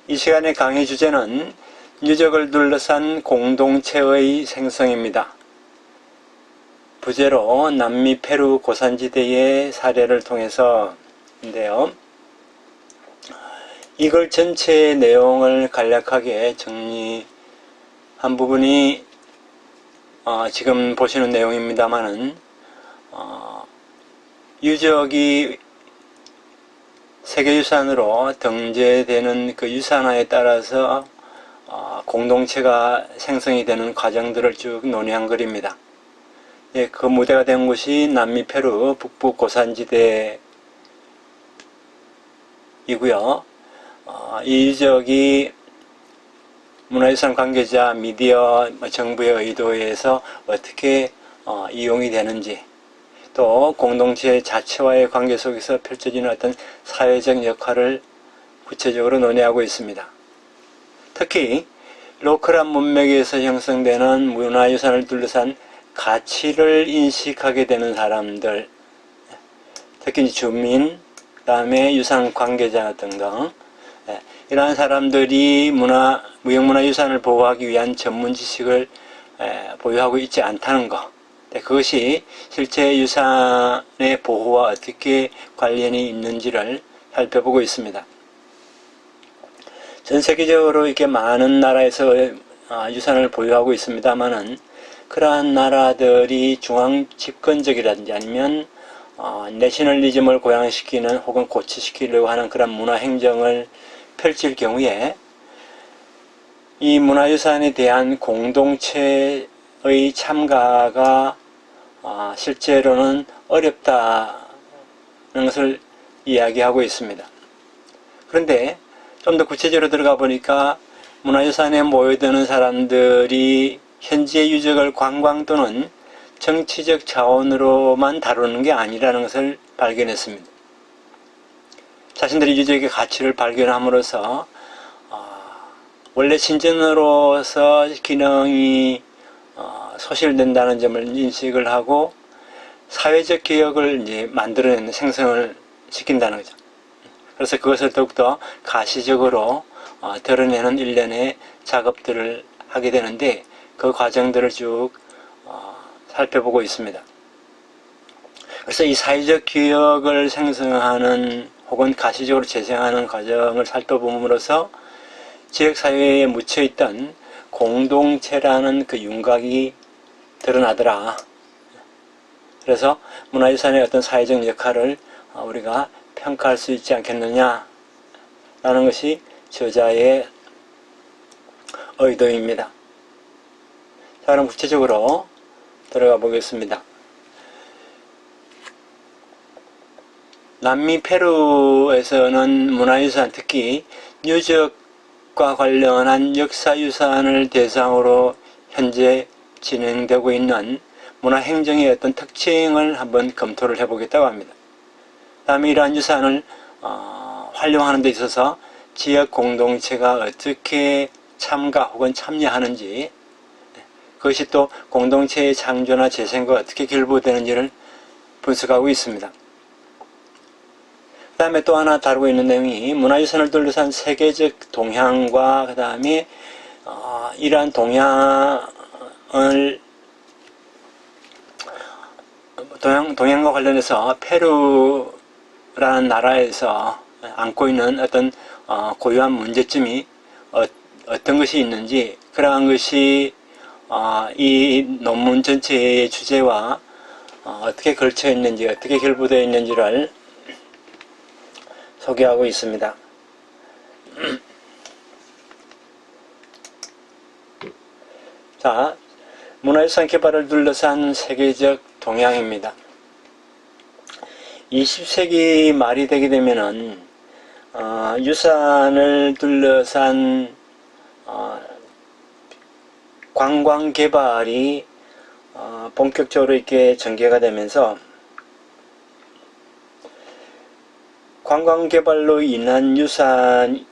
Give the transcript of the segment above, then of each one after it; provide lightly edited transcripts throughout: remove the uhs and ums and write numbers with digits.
이 시간의 강의 주제는 유적을 둘러싼 공동체의 생성입니다. 부제로 남미 페루 고산지대의 사례를 통해서인데요. 이걸 전체의 내용을 간략하게 정리한 부분이 지금 보시는 내용입니다만은 유적이 세계유산으로 등재되는 그 유산화에 따라서 공동체가 생성이 되는 과정들을 쭉 논의한 글입니다. 예, 그 무대가 된 곳이 남미 페루 북부 고산지대이고요. 이 유적이 문화유산 관계자, 미디어, 정부의 의도에 의해서 어떻게 이용이 되는지, 또 공동체 자체와의 관계 속에서 펼쳐지는 어떤 사회적 역할을 구체적으로 논의하고 있습니다. 특히 로컬한 문맥에서 형성되는 문화유산을 둘러싼 가치를 인식하게 되는 사람들, 특히 주민, 그 다음에 유산 관계자 등등, 이러한 사람들이 무형문화유산을 보호하기 위한 전문 지식을 보유하고 있지 않다는 것, 그것이 실제 유산의 보호와 어떻게 관련이 있는지를 살펴보고 있습니다. 전 세계적으로 이렇게 많은 나라에서 유산을 보유하고 있습니다만은 그러한 나라들이 중앙 집권적이라든지 아니면 내셔널리즘을 고양시키는 혹은 고취시키려고 하는 그런 문화행정을 펼칠 경우에 이 문화유산에 대한 공동체의 참가가 실제로는 어렵다는 것을 이야기하고 있습니다. 그런데 좀 더 구체적으로 들어가 보니까 문화유산에 모여드는 사람들이 현지의 유적을 관광 또는 정치적 자원으로만 다루는 게 아니라는 것을 발견했습니다. 자신들이 유적의 가치를 발견함으로써 원래 신전으로서 기능이 소실된다는 점을 인식을 하고 사회적 개혁을 이제 만들어내는 생성을 시킨다는 거죠. 그래서 그것을 더욱더 가시적으로 드러내는 일련의 작업들을 하게 되는데 그 과정들을 쭉 살펴보고 있습니다. 그래서 이 사회적 개혁을 생성하는 혹은 가시적으로 재생하는 과정을 살펴봄으로써 지역사회에 묻혀있던 공동체라는 그 윤곽이 드러나더라. 그래서 문화유산의 어떤 사회적 역할을 우리가 평가할 수 있지 않겠느냐 라는 것이 저자의 의도입니다. 자, 그럼 구체적으로 들어가 보겠습니다. 남미 페루에서는 문화유산, 특히 유적과 관련한 역사유산을 대상으로 현재 진행되고 있는 문화행정의 어떤 특징을 한번 검토를 해보겠다고 합니다. 다음에 이러한 유산을 활용하는 데 있어서 지역 공동체가 어떻게 참가 혹은 참여하는지, 그것이 또 공동체의 창조나 재생과 어떻게 결부되는지를 분석하고 있습니다. 그 다음에 또 하나 다루고 있는 내용이 문화유산을 둘러싼 세계적 동향과 그 다음에 이러한 동향과 관련해서 페루라는 나라에서 안고 있는 어떤 고유한 문제점이 어떤 것이 있는지, 그러한 것이 이 논문 전체의 주제와 어떻게 걸쳐 있는지, 어떻게 결부되어 있는지를 소개하고 있습니다. 자, 문화유산 개발을 둘러싼 세계적 동향입니다. 20세기 말이 되게 되면은 유산을 둘러싼 관광 개발이 본격적으로 이렇게 전개가 되면서 관광 개발로 인한 유산이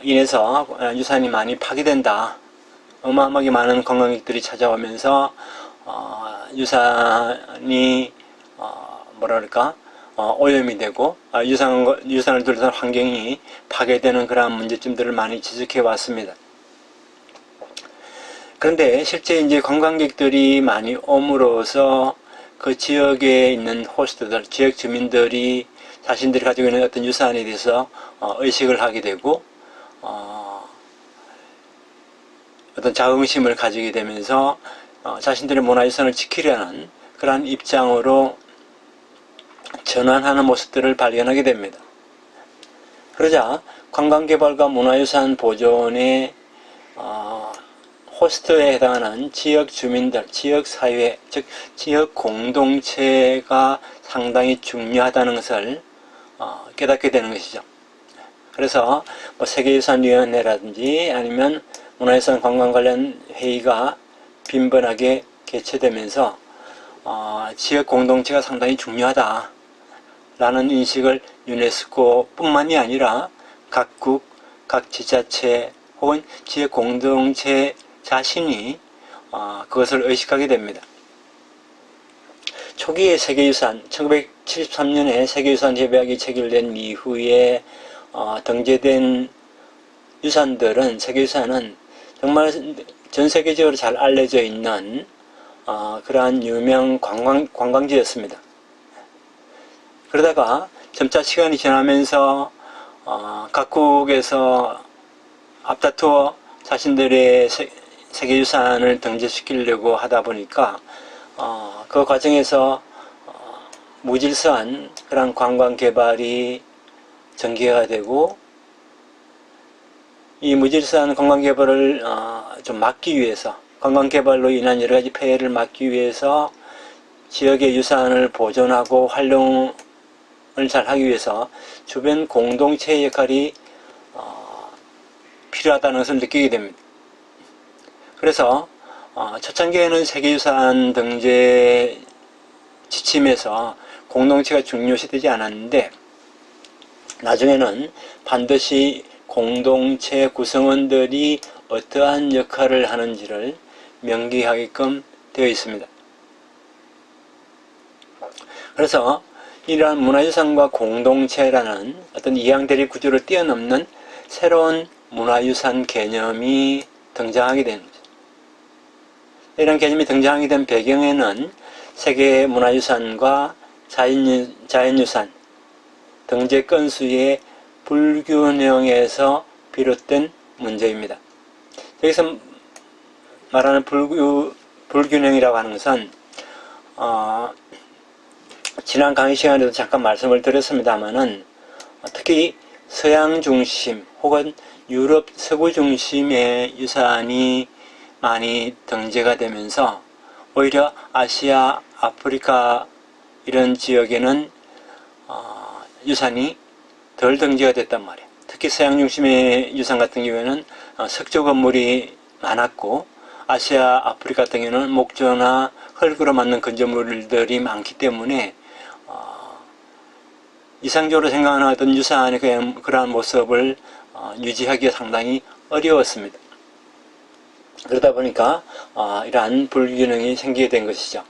인해서 유산이 많이 파괴된다. 어마어마하게 많은 관광객들이 찾아오면서 유산이 뭐랄까 오염이 되고 유산을 둘러싼 환경이 파괴되는 그러한 문제점들을 많이 지적해 왔습니다. 그런데 실제 이제 관광객들이 많이 옴으로써 그 지역에 있는 호스트들, 지역 주민들이 자신들이 가지고 있는 어떤 유산에 대해서 의식을 하게 되고 어떤 자긍심을 가지게 되면서 자신들의 문화유산을 지키려는 그러한 입장으로 전환하는 모습들을 발견하게 됩니다. 그러자 관광개발과 문화유산 보존의 호스트에 해당하는 지역 주민들, 지역 사회, 즉 지역 공동체가 상당히 중요하다는 것을 깨닫게 되는 것이죠. 그래서 뭐 세계유산위원회라든지 아니면 문화유산 관광 관련 회의가 빈번하게 개최되면서 지역 공동체가 상당히 중요하다라는 인식을 유네스코뿐만이 아니라 각국, 각 지자체 혹은 지역 공동체 자신이 그것을 의식하게 됩니다. 초기에 세계유산, 1973년에 세계유산 협약이 체결된 이후에 등재된 유산들은, 세계유산은 정말 전 세계적으로 잘 알려져 있는 그러한 유명 관광지였습니다. 그러다가 점차 시간이 지나면서 각국에서 앞다투어 자신들의 세계유산을 등재시키려고 하다 보니까 그 과정에서 무질서한 그런 관광 개발이 전개가 되고, 이 무질서한 관광 개발을 좀 막기 위해서, 관광 개발로 인한 여러 가지 폐해를 막기 위해서 지역의 유산을 보존하고 활용을 잘 하기 위해서 주변 공동체의 역할이 필요하다는 것을 느끼게 됩니다. 그래서 초창기에는 세계유산 등재 지침에서 공동체가 중요시되지 않았는데, 나중에는 반드시 공동체 구성원들이 어떠한 역할을 하는지를 명기하게끔 되어 있습니다. 그래서 이러한 문화유산과 공동체라는 어떤 이양대립 구조를 뛰어넘는 새로운 문화유산 개념이 등장하게 되는 거죠. 이런 개념이 등장하게 된 배경에는 세계 문화유산과 자연유산 등재 건수의 불균형에서 비롯된 문제입니다. 여기서 말하는 불균형이라고 하는 것은 지난 강의 시간에도 잠깐 말씀을 드렸습니다마는 특히 서양 중심 혹은 유럽 서구 중심의 유산이 많이 등재가 되면서 오히려 아시아, 아프리카 이런 지역에는 유산이 덜 등재가 됐단 말이에요. 특히 서양 중심의 유산 같은 경우에는 석조 건물이 많았고, 아시아, 아프리카 같은 경우는 목조나 흙으로 만든 건조물들이 많기 때문에 이상적으로 생각하는 어떤 유산의 그러한 모습을 유지하기가 상당히 어려웠습니다. 그러다 보니까 이러한 불균형이 생기게 된 것이죠.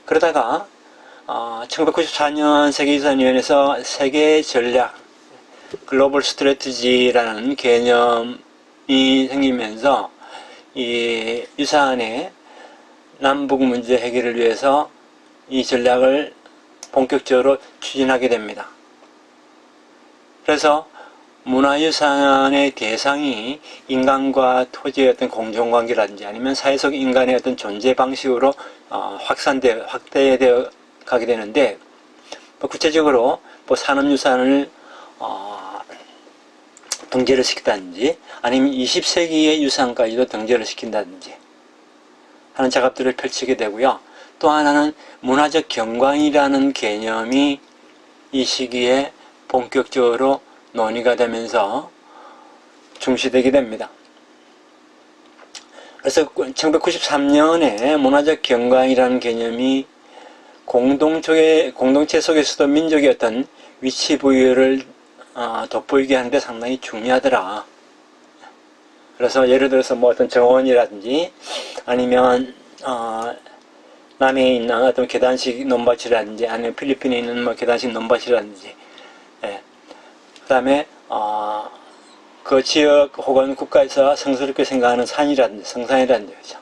그러다가 1994년 세계유산위원회에서 세계 전략, 글로벌 스트래티지라는 개념이 생기면서 이 유산의 남북 문제 해결을 위해서 이 전략을 본격적으로 추진하게 됩니다. 그래서 문화유산의 대상이 인간과 토지의 어떤 공존관계라든지 아니면 사회 속 인간의 어떤 존재 방식으로 확대되어 가게 되는데, 구체적으로 산업유산을 등재를 시킨다든지 아니면 20세기의 유산까지도 등재를 시킨다든지 하는 작업들을 펼치게 되고요. 또 하나는 문화적 경관이라는 개념이 이 시기에 본격적으로 논의가 되면서 중시되게 됩니다. 그래서 1993년에 문화적 경관이라는 개념이 공동체 속에서도 민족의 어떤 위치 부여를 돋보이게 하는데 상당히 중요하더라. 그래서 예를 들어서 뭐 어떤 정원이라든지 아니면 남해에 있는 어떤 계단식 논밭이라든지 아니면 필리핀에 있는 뭐 계단식 논밭이라든지, 예. 그 다음에 그 지역 혹은 국가에서 성스럽게 생각하는 산이라든지 성산이라든지, 그렇죠?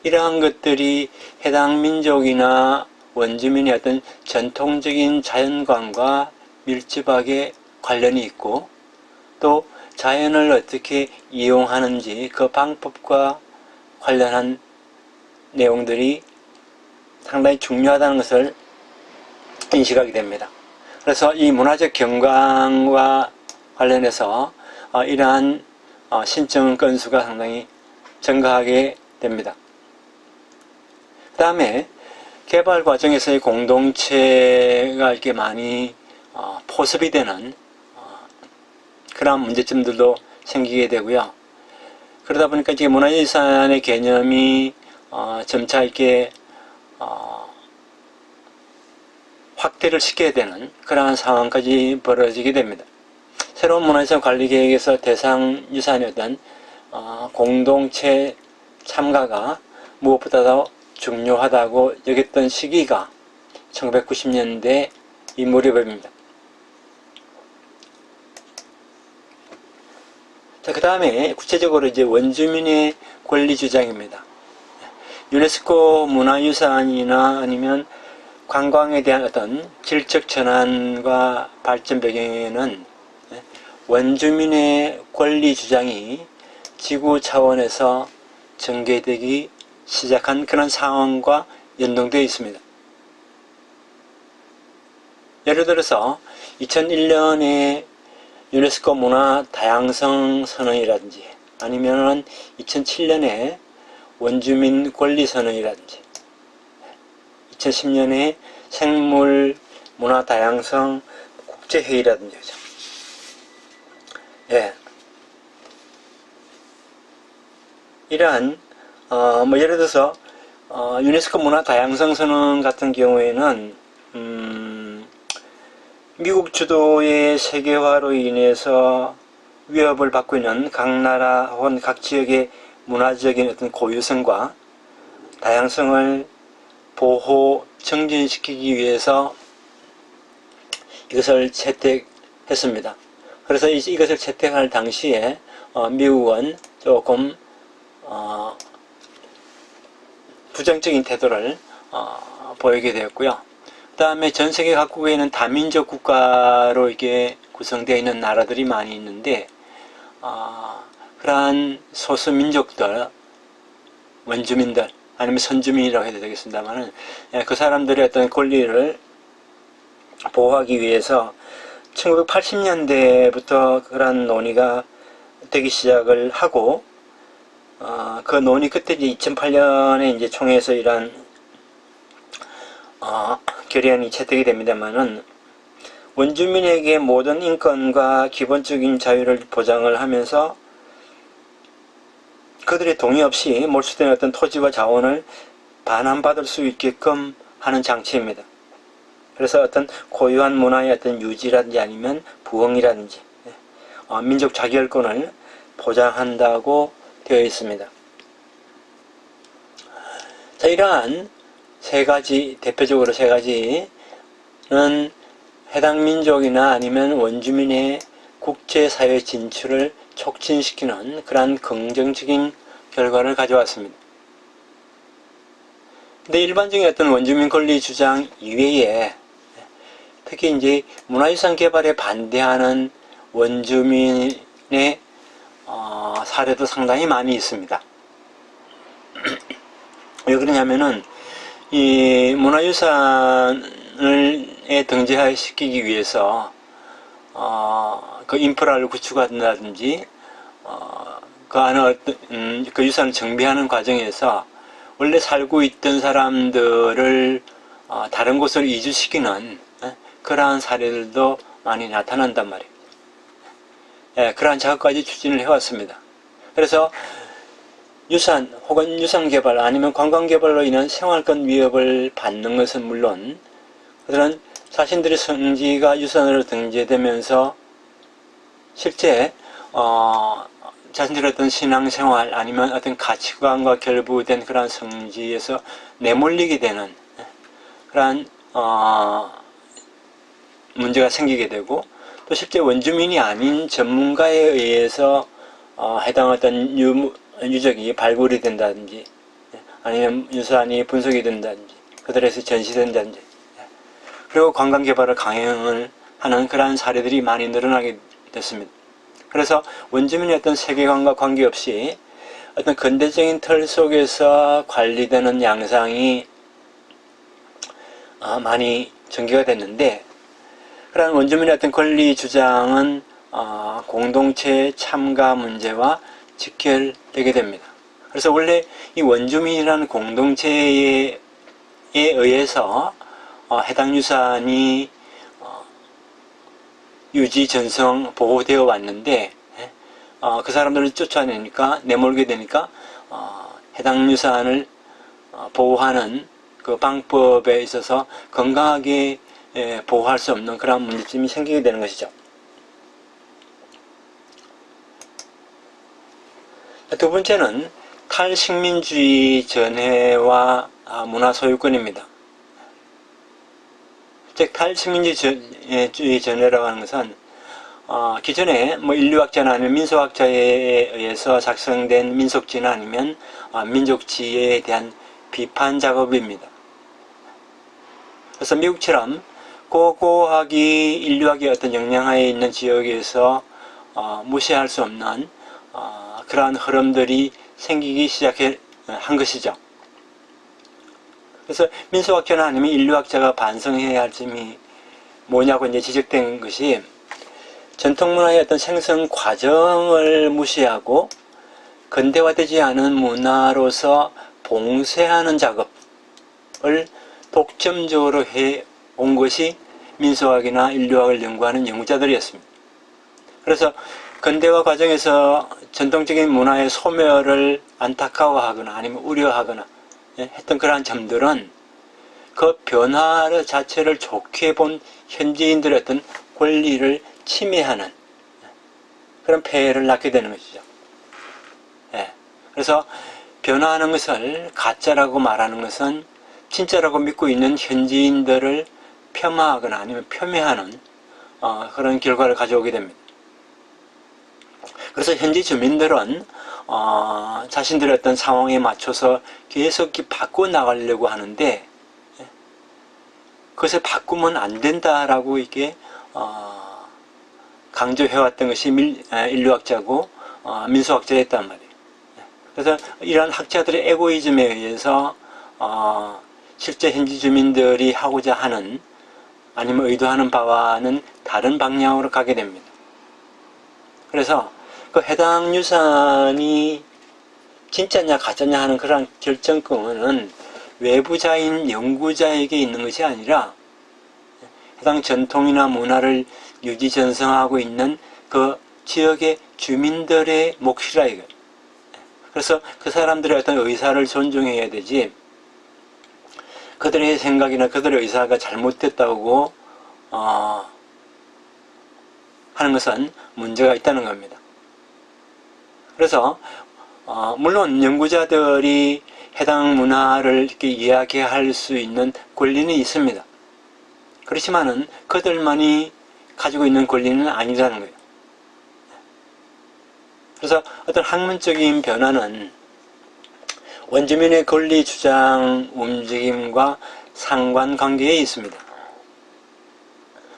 이러한 것들이 해당 민족이나 원주민의 어떤 전통적인 자연관과 밀접하게 관련이 있고, 또 자연을 어떻게 이용하는지 그 방법과 관련한 내용들이 상당히 중요하다는 것을 인식하게 됩니다. 그래서 이 문화적 경관과 관련해서 이러한 신청 건수가 상당히 증가하게 됩니다. 그 다음에 개발 과정에서의 공동체가 이렇게 많이 포섭이 되는 그런 문제점들도 생기게 되고요. 그러다 보니까 이제 문화유산의 개념이 점차 이렇게 확대를 시켜야 되는 그러한 상황까지 벌어지게 됩니다. 새로운 문화유산 관리 계획에서 대상 유산이었던 공동체 참가가 무엇보다도 중요하다고 여겼던 시기가 1990년대 이 무렵입니다. 자, 그 다음에 구체적으로 이제 원주민의 권리 주장입니다. 유네스코 문화유산이나 아니면 관광에 대한 어떤 질적 전환과 발전 배경에는 원주민의 권리 주장이 지구 차원에서 전개되기 시작한 그런 상황과 연동되어 있습니다. 예를 들어서 2001년에 유네스코 문화 다양성 선언이라든지 아니면 2007년에 원주민 권리 선언이라든지 2010년에 생물 문화 다양성 국제회의라든지, 예. 이러한 뭐 예를 들어서 유네스코 문화 다양성 선언 같은 경우에는 미국 주도의 세계화로 인해서 위협을 받고 있는 각 나라 혹은 각 지역의 문화적인 어떤 고유성과 다양성을 보호, 정진시키기 위해서 이것을 채택했습니다. 그래서 이것을 채택할 당시에 미국은 조금 부정적인 태도를 보이게 되었고요. 그 다음에 전 세계 각국에는 다민족 국가로 이게 구성되어 있는 나라들이 많이 있는데 그러한 소수민족들, 원주민들 아니면 선주민이라고 해도 되겠습니다만 그 사람들의 어떤 권리를 보호하기 위해서 1980년대부터 그러한 논의가 되기 시작을 하고 그 논의 끝에 이제 2008년에 이제 총회에서 이러한 결의안이 채택이 됩니다만은 원주민에게 모든 인권과 기본적인 자유를 보장을 하면서 그들의 동의 없이 몰수된 어떤 토지와 자원을 반환받을 수 있게끔 하는 장치입니다. 그래서 어떤 고유한 문화의 어떤 유지라든지 아니면 부흥이라든지 민족 자결권을 보장한다고 되어 있습니다. 자, 이러한 세 가지, 대표적으로 세 가지는 해당 민족이나 아니면 원주민의 국제사회 진출을 촉진시키는 그러한 긍정적인 결과를 가져왔습니다. 근데 일반적인 어떤 원주민 권리 주장 이외에 특히 이제 문화유산 개발에 반대하는 원주민의 사례도 상당히 많이 있습니다. 왜 그러냐면은 이 문화유산을 등재시키기 위해서 그 인프라를 구축한다든지 그 안에 어떤 그 유산을 정비하는 과정에서 원래 살고 있던 사람들을 다른 곳으로 이주시키는 그러한 사례들도 많이 나타난단 말이에요. 예, 그러한 작업까지 추진을 해왔습니다. 그래서 유산 혹은 유산개발 아니면 관광개발로 인한 생활권 위협을 받는 것은 물론 그들은 자신들의 성지가 유산으로 등재되면서 실제 자신들의 어떤 신앙생활 아니면 어떤 가치관과 결부된 그러한 성지에서 내몰리게 되는 그러한 문제가 생기게 되고, 또 실제 원주민이 아닌 전문가에 의해서 해당 어떤 유적이 발굴이 된다든지, 아니면 유산이 분석이 된다든지, 그들에서 전시된다든지, 그리고 관광개발을 강행을 하는 그러한 사례들이 많이 늘어나게 됐습니다. 그래서 원주민의 어떤 세계관과 관계없이 어떤 근대적인 틀 속에서 관리되는 양상이 많이 전개가 됐는데, 그러한 원주민의 어떤 권리 주장은 공동체 참가 문제와 직결되게 됩니다. 그래서 원래 이 원주민이라는 공동체에 의해서 해당 유산이 유지, 전성, 보호되어 왔는데, 그 사람들을 쫓아내니까, 내몰게 되니까 해당 유산을 보호하는 그 방법에 있어서 건강하게 보호할 수 없는 그런 문제점이 생기게 되는 것이죠. 두 번째는 탈식민주의 전해와 문화 소유권입니다. 즉, 탈식민주의 전해라고 하는 것은 기존에 인류학자나 아니면 민속학자에 의해서 작성된 민속지나 아니면 민족지에 대한 비판 작업입니다. 그래서 미국처럼 고고학이 인류학의 어떤 영향하에 있는 지역에서 무시할 수 없는 그러한 흐름들이 생기기 시작한 것이죠. 그래서 민속학자나 아니면 인류학자가 반성해야 할 점이 뭐냐고 이제 지적된 것이, 전통문화의 어떤 생성 과정을 무시하고 근대화되지 않은 문화로서 봉쇄하는 작업을 독점적으로 해온 것이 민속학이나 인류학을 연구하는 연구자들이었습니다. 그래서 근대화 과정에서 전통적인 문화의 소멸을 안타까워하거나 아니면 우려하거나 했던 그러한 점들은 그 변화 자체를 좋게 본 현지인들의 어떤 권리를 침해하는 그런 폐해를 낳게 되는 것이죠. 그래서 변화하는 것을 가짜라고 말하는 것은 진짜라고 믿고 있는 현지인들을 폄하하거나 아니면 폄훼하는 그런 결과를 가져오게 됩니다. 그래서 현지 주민들은 자신들의 어떤 상황에 맞춰서 계속 바꿔 나가려고 하는데, 그것을 바꾸면 안 된다라고 이게 강조해왔던 것이 인류학자고 민속학자였단 말이에요. 그래서 이러한 학자들의 에고이즘에 의해서 실제 현지 주민들이 하고자 하는 아니면 의도하는 바와는 다른 방향으로 가게 됩니다. 그래서 그 해당 유산이 진짜냐 가짜냐 하는 그런 결정권은 외부자인 연구자에게 있는 것이 아니라 해당 전통이나 문화를 유지 전승하고 있는 그 지역의 주민들의 몫이라 이거예요. 그래서 그 사람들의 어떤 의사를 존중해야 되지, 그들의 생각이나 그들의 의사가 잘못됐다고 하는 것은 문제가 있다는 겁니다. 그래서 물론 연구자들이 해당 문화를 이렇게 이야기할 수 있는 권리는 있습니다. 그렇지만은 그들만이 가지고 있는 권리는 아니라는 거예요. 그래서 어떤 학문적인 변화는 원주민의 권리 주장 움직임과 상관관계에 있습니다.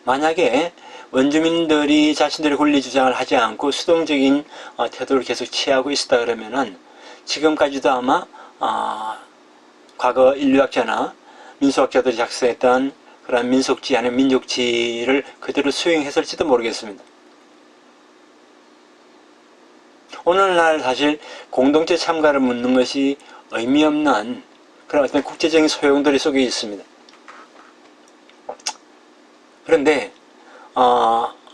만약에 원주민들이 자신들의 권리 주장을 하지 않고 수동적인 태도를 계속 취하고 있었다 그러면은 지금까지도 아마 과거 인류학자나 민속학자들이 작성했던 그런 민속지 아니면 민족지를 그대로 수행했을지도 모르겠습니다. 오늘날 사실 공동체 참가를 묻는 것이 의미 없는 그런 어떤 국제적인 소용돌이 속에 있습니다. 그런데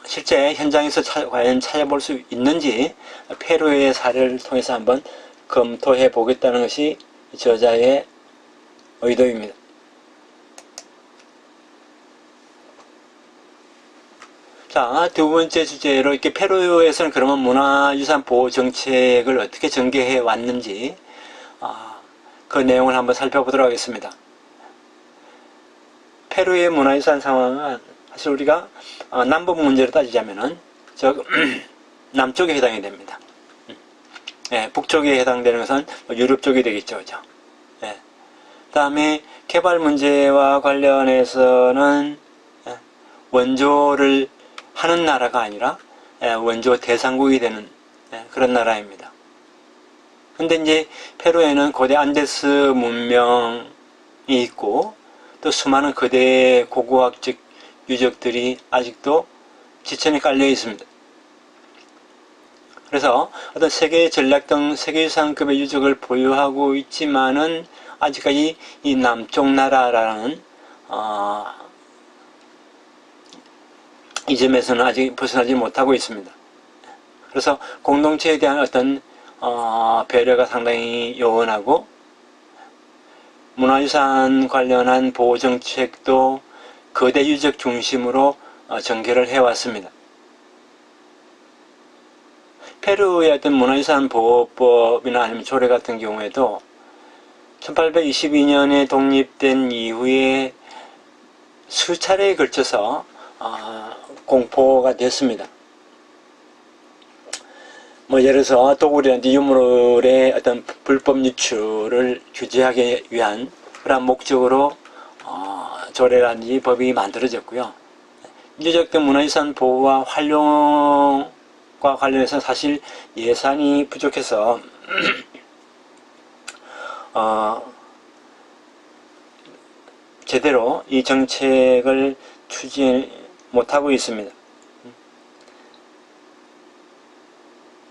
실제 현장에서 과연 찾아볼 수 있는지 페루의 사례를 통해서 한번 검토해 보겠다는 것이 저자의 의도입니다. 자, 두 번째 주제로 이렇게 페루에서는 그러면 문화유산 보호 정책을 어떻게 전개해 왔는지 그 내용을 한번 살펴보도록 하겠습니다. 페루의 문화유산 상황은 사실 우리가 남북 문제로 따지자면은 남쪽에 해당이 됩니다. 북쪽에 해당되는 것은 유럽 쪽이 되겠죠, 그죠? 그 다음에 개발 문제와 관련해서는 원조를 하는 나라가 아니라 원조 대상국이 되는 그런 나라입니다. 근데 이제 페루에는 고대 안데스 문명이 있고 또 수많은 거대 고고학적 유적들이 아직도 지천에 깔려 있습니다. 그래서 어떤 세계 전략 등 세계유산급의 유적을 보유하고 있지만은 아직까지 이 남쪽 나라라는 이 점에서는 아직 벗어나지 못하고 있습니다. 그래서 공동체에 대한 어떤 배려가 상당히 요원하고 문화유산 관련한 보호정책도 거대 유적 중심으로 전개를 해왔습니다. 페루의 어떤 문화유산 보호법이나 아니면 조례 같은 경우에도 1822년에 독립된 이후에 수차례에 걸쳐서 공포가 됐습니다. 예를 들어서 도굴이라든지 유물의 어떤 불법 유출을 규제하기 위한 그런 목적으로 조례라든지 법이 만들어졌고요. 유적된 문화유산 보호와 활용과 관련해서 사실 예산이 부족해서 제대로 이 정책을 추진 못하고 있습니다.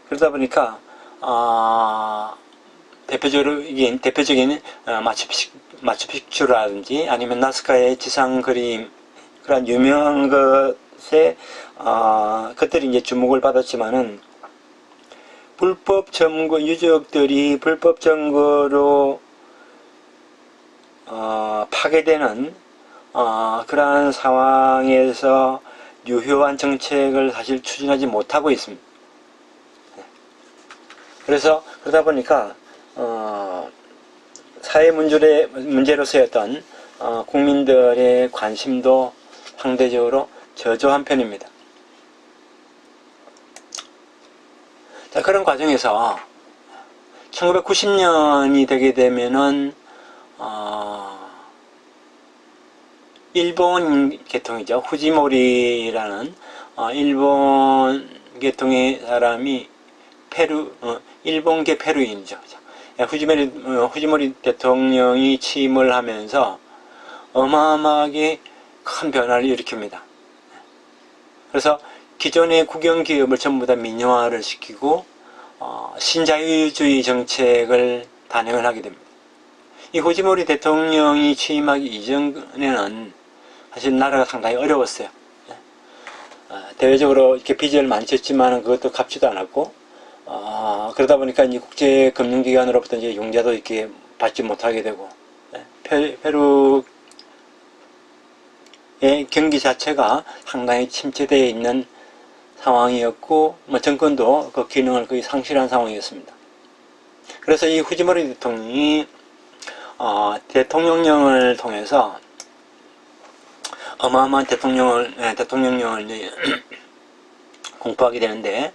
그러다 보니까 대표적인 마추픽추라든지 아니면 나스카의 지상 그림 그런 유명한 것에 것들이 이제 주목을 받았지만은 불법 점거 유적들이 불법 점거로 파괴되는 그러한 상황에서 유효한 정책을 사실 추진하지 못하고 있습니다. 그래서 그러다 보니까 사회 문제로서의 어떤 국민들의 관심도 상대적으로 저조한 편입니다. 자, 그런 과정에서 1990년이 되게 되면은 일본 계통이죠. 후지모리라는 일본 계통의 사람이 일본계 페루인이죠. 후지모리 대통령이 취임을 하면서 어마어마하게 큰 변화를 일으킵니다. 그래서 기존의 국영기업을 전부 다 민영화를 시키고 신자유주의 정책을 단행을 하게 됩니다. 이 후지모리 대통령이 취임하기 이전에는 사실 나라가 상당히 어려웠어요. 대외적으로 이렇게 빚을 많이 졌지만 그것도 갚지도 않았고 그러다 보니까 이제 국제금융기관으로부터 이제 융자도 이렇게 받지 못하게 되고 페루의 경기 자체가 상당히 침체되어 있는 상황이었고 정권도 그 기능을 거의 상실한 상황이었습니다. 그래서 이 후지모리 대통령이 대통령령을 통해서 어마어마한 대통령령을 공포하게 되는데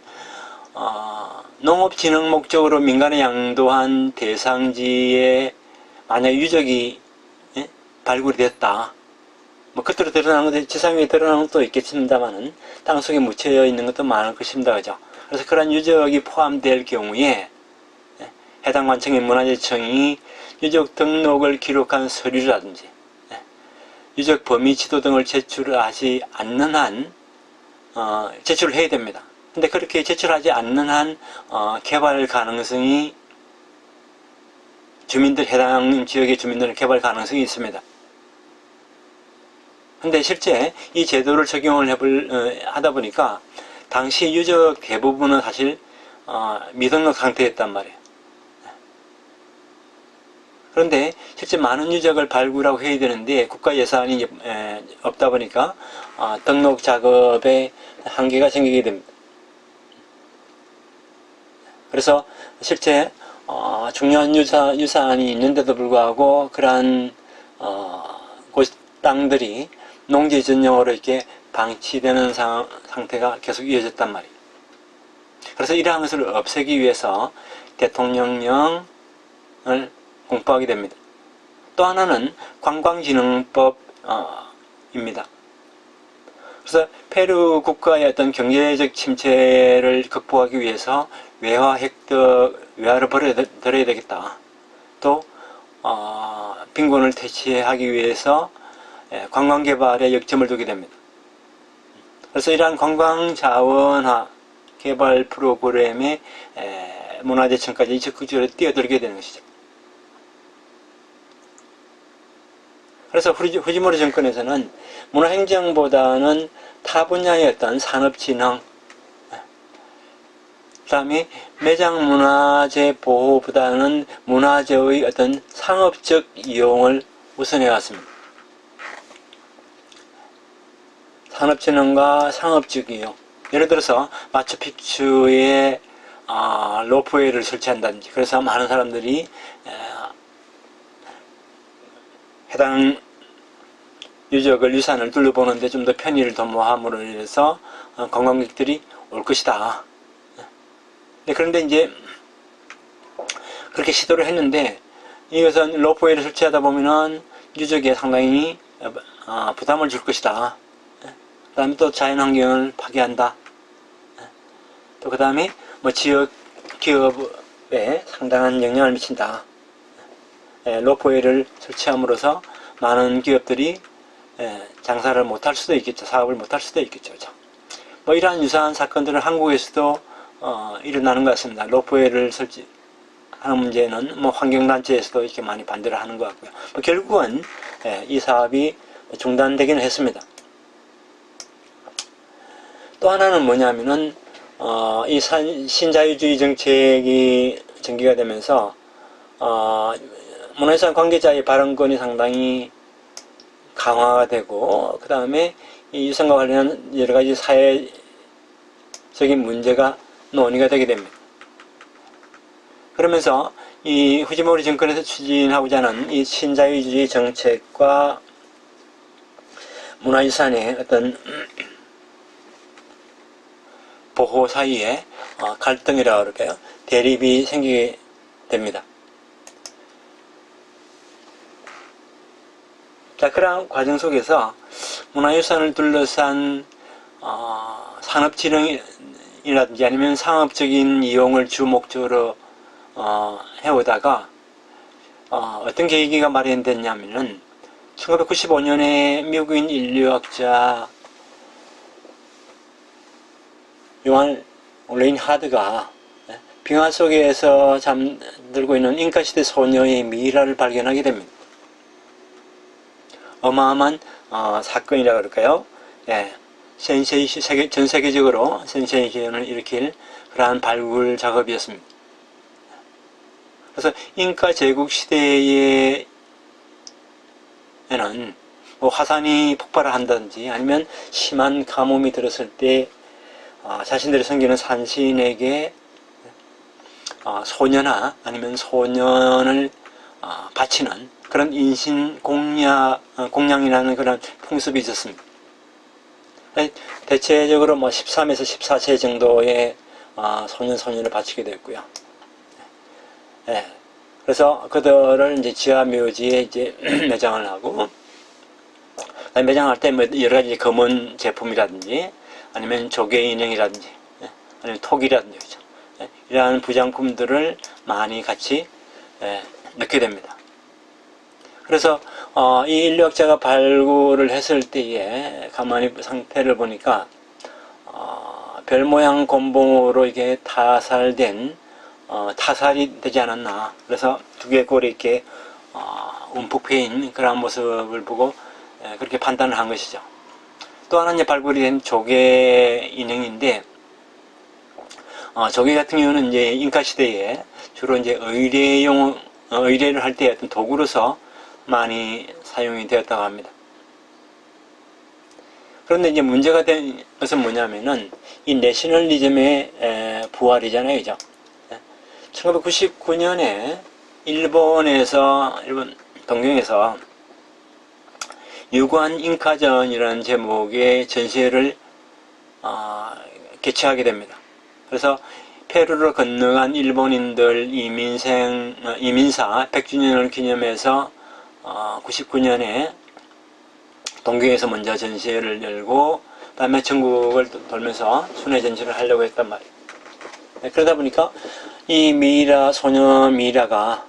농업진흥 목적으로 민간에 양도한 대상지에 만약 유적이 발굴이 됐다. 겉으로 드러나는 것도 지상 위에 드러나는 것도 있겠습니다만은 땅속에 묻혀 있는 것도 많을 것입니다. 그죠? 그래서 그런 유적이 포함될 경우에 해당 관청의 문화재청이 유적 등록을 기록한 서류라든지 유적 범위 지도 등을 제출하지 않는 한 제출을 해야 됩니다. 근데 그렇게 제출하지 않는 한 개발 가능성이 해당 지역의 주민들은 개발 가능성이 있습니다. 근데 실제 이 제도를 적용을 하다 보니까 당시 유적 대부분은 사실 미등록 상태였단 말이에요. 그런데 실제 많은 유적을 발굴하고 해야 되는데 국가 예산이 이제 없다 보니까 등록 작업에 한계가 생기게 됩니다. 그래서 실제 중요한 유산이 있는데도 불구하고 그러한 땅들이 농지 전용으로 이렇게 방치되는 상태가 계속 이어졌단 말이에요. 그래서 이러한 것을 없애기 위해서 대통령령을 공포하게 됩니다. 또 하나는 관광진흥법입니다. 그래서 페루 국가의 어떤 경제적 침체를 극복하기 위해서 외화를 버려야 되겠다. 또 빈곤을 퇴치하기 위해서 관광개발에 역점을 두게 됩니다. 그래서 이러한 관광자원화 개발 프로그램에 문화재청까지 적극적으로 뛰어들게 되는 것이죠. 그래서 후지모리 정권에서는 문화행정보다는 타 분야의 어떤 산업진흥, 그 다음에 매장문화재 보호보다는 문화재의 어떤 상업적 이용을 우선해 왔습니다. 산업진흥과 상업적 이용. 예를 들어서 마추픽추에 로프웨이를 설치한다든지, 그래서 많은 사람들이 해당 유산을 둘러보는데 좀 더 편의를 도모함으로 인해서 관광객들이 올 것이다. 그런데 이제 그렇게 시도를 했는데 이것은 로프웨이를 설치하다 보면은 유적에 상당히 부담을 줄 것이다. 그 다음에 또 자연환경을 파괴한다. 또 그 다음에 지역 기업에 상당한 영향을 미친다. 로프웨이를 설치함으로써 많은 기업들이 장사를 못할 수도 있겠죠. 사업을 못할 수도 있겠죠. 이러한 유사한 사건들은 한국에서도 일어나는 것 같습니다. 로프웨이를 설치하는 문제는 환경단체에서도 이렇게 많이 반대를 하는 것 같고요. 결국은 이 사업이 중단되기는 했습니다. 또 하나는 뭐냐면은 이 신자유주의 정책이 전개가 되면서 문화유산 관계자의 발언권이 상당히 강화가 되고, 그 다음에 이 유산과 관련한 여러 가지 사회적인 문제가 논의가 되게 됩니다. 그러면서 이 후지모리 정권에서 추진하고자 하는 이 신자유주의 정책과 문화유산의 어떤 보호 사이에 갈등이라고 그럴까요? 대립이 생기게 됩니다. 자, 그러한 과정 속에서 문화유산을 둘러싼 산업진흥이라든지 아니면 상업적인 이용을 주 목적으로 해오다가 어떤 계기가 마련됐냐면은 1995년에 미국인 인류학자 요한 레인하드가 빙하 속에서 잠들고 있는 잉카시대 소녀의 미이라를 발견하게 됩니다. 어마어마한 사건이라 그럴까요? 전 세계적으로 센세이션을 일으킬 그러한 발굴 작업이었습니다. 그래서 잉카 제국 시대에는 화산이 폭발을 한다든지 아니면 심한 가뭄이 들었을 때 자신들이 섬기는 산신에게 소년화 아니면 소년을 바치는 그런 인신 공양이라는 그런 풍습이 있었습니다. 대체적으로 13에서 14세 정도의 소년을 바치게 됐고요. 그래서 그들을 이제 지하 묘지에 이제 매장을 하고, 매장할 때 여러 가지 검은 제품이라든지 아니면 조개 인형이라든지 아니면 톡이라든지 그렇죠. 이러한 부장품들을 많이 같이 넣게 됩니다. 그래서 이 인류학자가 발굴을 했을 때에 가만히 상태를 보니까 별 모양 곤봉으로 이게 타살된 타살이 되지 않았나. 그래서 두개골이 이렇게 움푹 패인 그런 모습을 보고 그렇게 판단을 한 것이죠. 또 하나 이제 발굴이 된 조개 인형인데, 조개 같은 경우는 이제 잉카 시대에 주로 이제 의뢰용으로 의뢰를 할 때 어떤 도구로서 많이 사용이 되었다고 합니다. 그런데 이제 문제가 된 것은 뭐냐면은 이 내셔널리즘의 부활이잖아요, 그죠? 1999년에 일본 동경에서 유관 잉카전이라는 제목의 전시회를 개최하게 됩니다. 그래서 페루를 건너간 일본인들 이민사 100주년을 기념해서 99년에 동경에서 먼저 전시회를 열고 그다음에 전국을 돌면서 순회 전시를 하려고 했단 말이에요. 그러다 보니까 이 소녀 미라가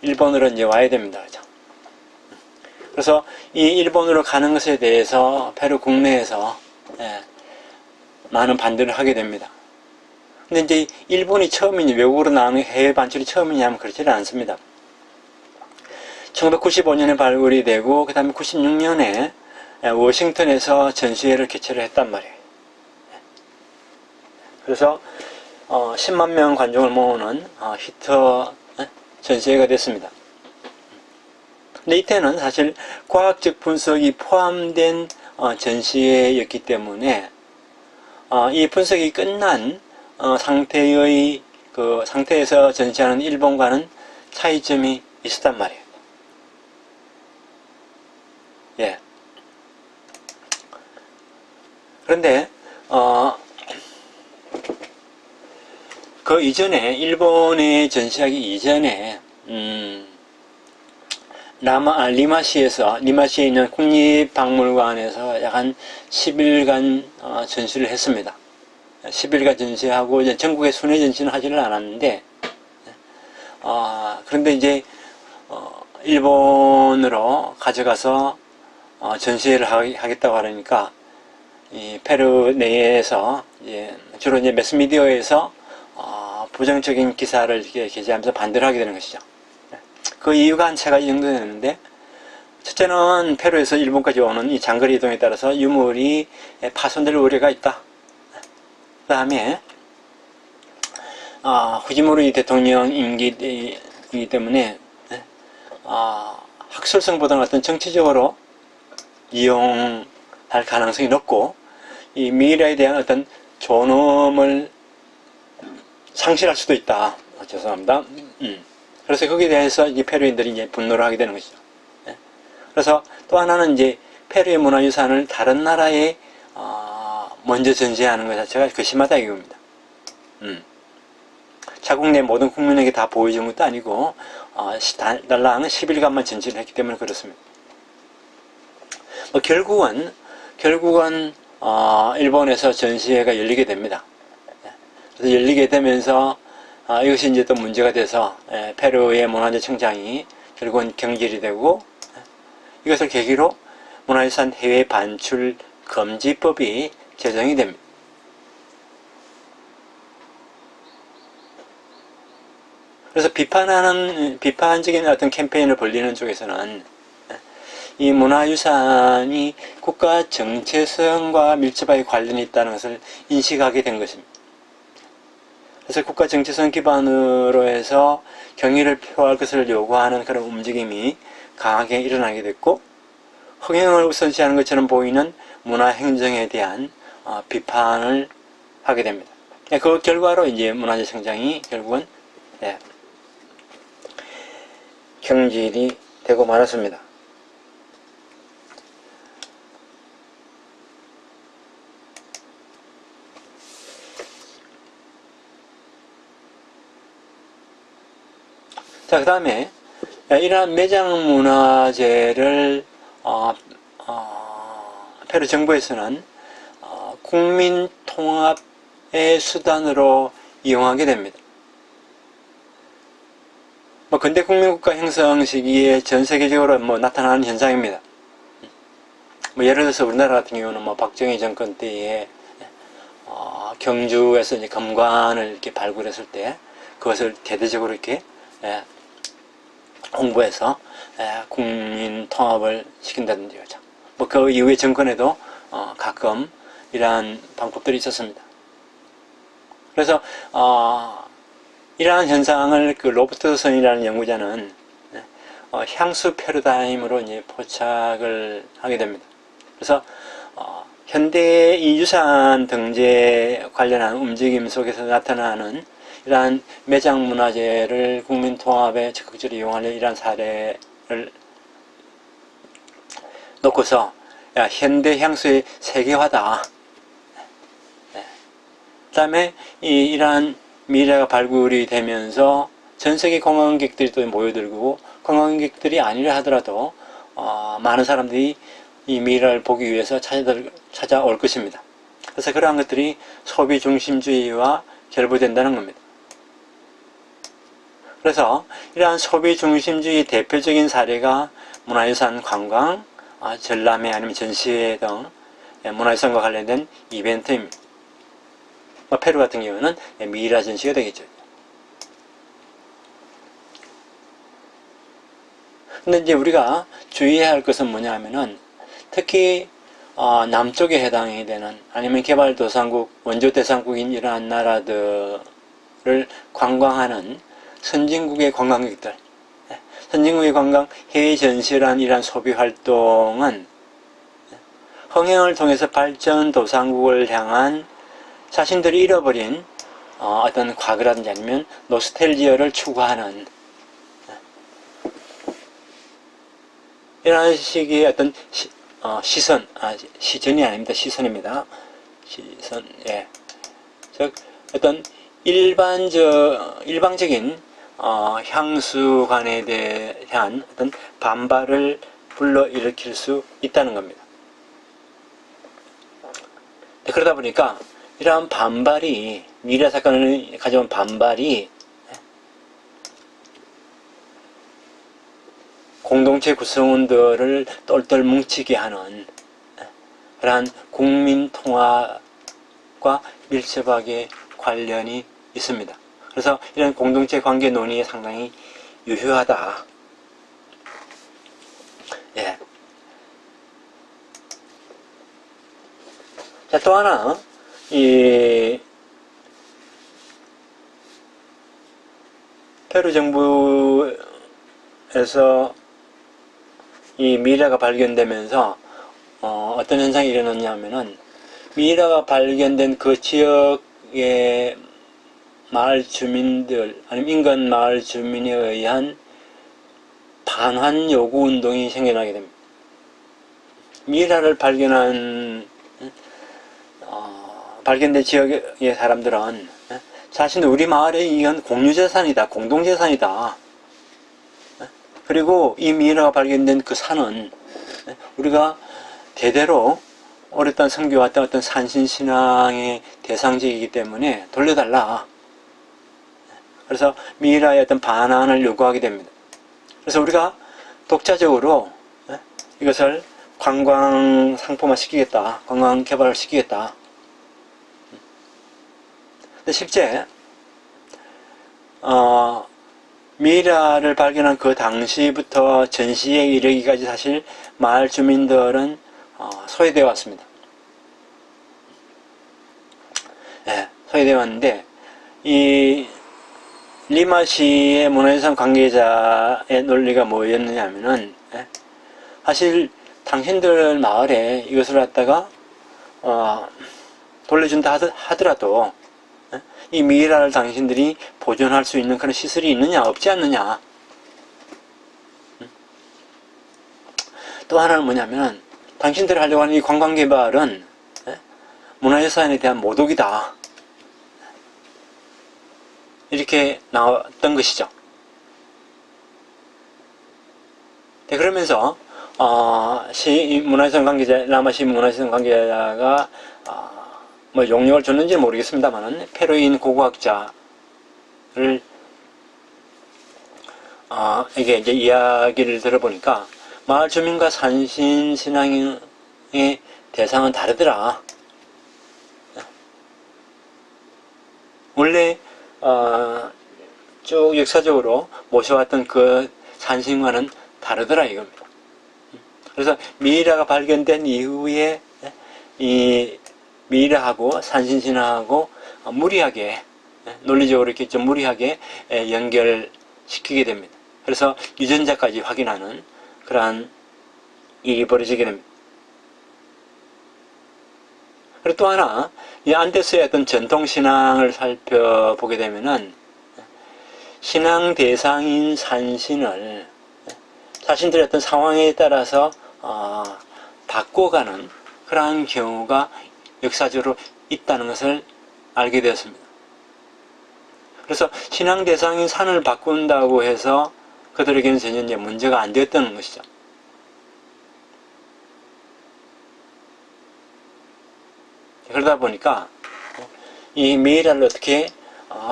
일본으로 이제 와야 됩니다. 그죠? 그래서 이 일본으로 가는 것에 대해서 페루 국내에서 많은 반대를 하게 됩니다. 근데 이제 일본이 처음이니 외국으로 나오는 해외 반출이 처음이냐면 그렇지는 않습니다. 1995년에 발굴이 되고 그 다음에 96년에 워싱턴에서 전시회를 개최를 했단 말이에요. 그래서 10만 명 관중을 모으는 히터 전시회가 됐습니다. 근데 이때는 사실 과학적 분석이 포함된 전시회였기 때문에 이 분석이 끝난 상태에서 전시하는 일본과는 차이점이 있었단 말이에요. 예. 그런데 그 이전에 일본에 전시하기 이전에 리마시에 있는 국립박물관에서 약 한 10일간 전시를 했습니다. 10일간 전시하고 이제 전국에 순회 전시는 하지는 않았는데 그런데 이제 일본으로 가져가서 전시회를 하겠다고 하니까 이 페루 내에서 주로 이제 매스미디어에서 부정적인 기사를 이렇게 게재하면서 반대를 하게 되는 것이죠. 그 이유가 한 세 가지 정도 되는데, 첫째는 페루에서 일본까지 오는 이 장거리 이동에 따라서 유물이 파손될 우려가 있다. 그 다음에 후지모리 대통령 임기이기 때문에 학술성보다는 어떤 정치적으로 이용할 가능성이 높고, 이 미래에 대한 어떤 존엄을 상실할 수도 있다. 죄송합니다. 그래서 거기에 대해서 이제 페루인들이 이제 분노를 하게 되는 것이죠. 그래서 또 하나는 이제 페루의 문화유산을 다른 나라에 먼저 전시하는 것 자체가 심하다 이겁니다. 자국 내 모든 국민에게 다 보여준 것도 아니고 달랑 10일간만 전시를 했기 때문에 그렇습니다. 결국은 일본에서 전시회가 열리게 됩니다. 그래서 열리게 되면서 이것이 이제 또 문제가 돼서 페루의 문화재 청장이 결국은 경질이 되고, 이것을 계기로 문화유산 해외 반출 금지법이 제정이 됩니다. 그래서 비판적인 어떤 캠페인을 벌리는 쪽에서는 이 문화유산이 국가 정체성과 밀접하게 관련이 있다는 것을 인식하게 된 것입니다. 그래서 국가 정체성 기반으로 해서 경의를 표할 것을 요구하는 그런 움직임이 강하게 일어나게 됐고, 흥행을 우선시하는 것처럼 보이는 문화행정에 대한 비판을 하게 됩니다. 그 결과로 이제 문화재 청장이 결국은 경질이 되고 말았습니다. 자, 그 다음에 이러한 매장 문화재를 페루 정부에서는 국민 통합의 수단으로 이용하게 됩니다. 근대 국민국가 형성 시기에 전 세계적으로 나타나는 현상입니다. 예를 들어서 우리나라 같은 경우는 박정희 정권 때에 경주에서 이제 금관을 이렇게 발굴했을 때 그것을 대대적으로 이렇게 홍보해서 국민 통합을 시킨다든지 그죠. 그 이후의 정권에도 가끔 이러한 방법들이 있었습니다. 그래서 이러한 현상을 그 로버트슨이라는 연구자는 향수 패러다임으로 이제 포착을 하게 됩니다. 그래서 현대의 이 유산 등재 관련한 움직임 속에서 나타나는 이러한 매장 문화재를 국민 통합에 적극적으로 이용하려 이러한 사례를 놓고서 현대 향수의 세계화다. 그 다음에 이러한 미래가 발굴이 되면서 전 세계 관광객들이 또 모여들고 관광객들이 아니라 하더라도 많은 사람들이 이 미래를 보기 위해서 찾아올 것입니다. 그래서 그러한 것들이 소비 중심주의와 결부된다는 겁니다. 그래서 이러한 소비 중심주의 대표적인 사례가 문화유산 관광, 전람회 아니면 전시회 등 문화유산과 관련된 이벤트입니다. 페루 같은 경우는 미이라 전시가 되겠죠. 근데 이제 우리가 주의해야 할 것은 뭐냐 하면은 특히 남쪽에 해당이 되는 아니면 개발도상국, 원조대상국인 이러한 나라들을 관광하는 선진국의 관광객들, 선진국의 관광 해외 전시란 이러한 소비 활동은 흥행을 통해서 발전도상국을 향한 자신들이 잃어버린 어떤 과거라든지 아니면 노스텔지어를 추구하는 이런 식의 어떤 시선이 아닙니다. 시선입니다. 시선, 예. 즉, 어떤 일방적인 향수관에 대한 어떤 반발을 불러일으킬 수 있다는 겁니다. 그러다 보니까 이러한 반발이, 미래 사건을 가져온 반발이 공동체 구성원들을 똘똘 뭉치게 하는 그러한 국민 통합과 밀접하게 관련이 있습니다. 그래서 이런 공동체 관계 논의에 상당히 유효하다. 예. 자, 또 하나, 이 페루 정부에서 이 미이라가 발견되면서 어떤 현상이 일어났냐 하면은 미이라가 발견된 그 지역의 마을 주민들 아니면 인근 마을 주민에 의한 반환 요구 운동이 생겨나게 됩니다. 미이라를 발견된 지역의 사람들은 자신들 우리 마을의 이건 공유재산이다, 공동재산이다. 그리고 이 미이라가 발견된 그 산은 우리가 대대로 오랫동안 섬겨왔던 어떤 산신신앙의 대상지이기 때문에 돌려달라. 그래서 미이라의 어떤 반환을 요구하게 됩니다. 그래서 우리가 독자적으로 이것을 관광 상품화 시키겠다. 관광 개발을 시키겠다. 근데 실제 미이라를 발견한 그 당시부터 전시에 이르기까지 사실 마을 주민들은 소외되어 왔습니다. 네, 소외되어 왔는데 이 리마시의 문화유산 관계자의 논리가 뭐였느냐 하면은 사실 당신들 마을에 이것을 갖다가 돌려준다 하더라도 이 미이라를 당신들이 보존할 수 있는 그런 시설이 있느냐 없지 않느냐. 또 하나는 뭐냐면 당신들이 하려고 하는 이 관광개발은 문화유산에 대한 모독이다. 이렇게 나왔던 것이죠. 네, 그러면서 문화유산 관계자, 라마시 문화유산 관계자가 뭐 용역을 줬는지는 모르겠습니다만은 페루인 고고학자를 이게 이제 이야기를 들어보니까 마을 주민과 산신신앙의 대상은 다르더라. 원래 쭉 역사적으로 모셔왔던 그 산신과는 다르더라 이겁니다. 그래서 미이라가 발견된 이후에 이 미이라하고 산신신앙하고 무리하게 논리적으로 이렇게 좀 무리하게 연결시키게 됩니다. 그래서 유전자까지 확인하는 그러한 일이 벌어지게 됩니다. 그리고 또 하나, 이 안데스의 어떤 전통신앙을 살펴보게 되면은, 신앙 대상인 산신을 자신들의 어떤 상황에 따라서 바꿔가는 그러한 경우가 역사적으로 있다는 것을 알게 되었습니다. 그래서 신앙 대상인 산을 바꾼다고 해서 그들에게는 전혀 이제 문제가 안 되었다는 것이죠. 그러다 보니까 이 미이라를 어떻게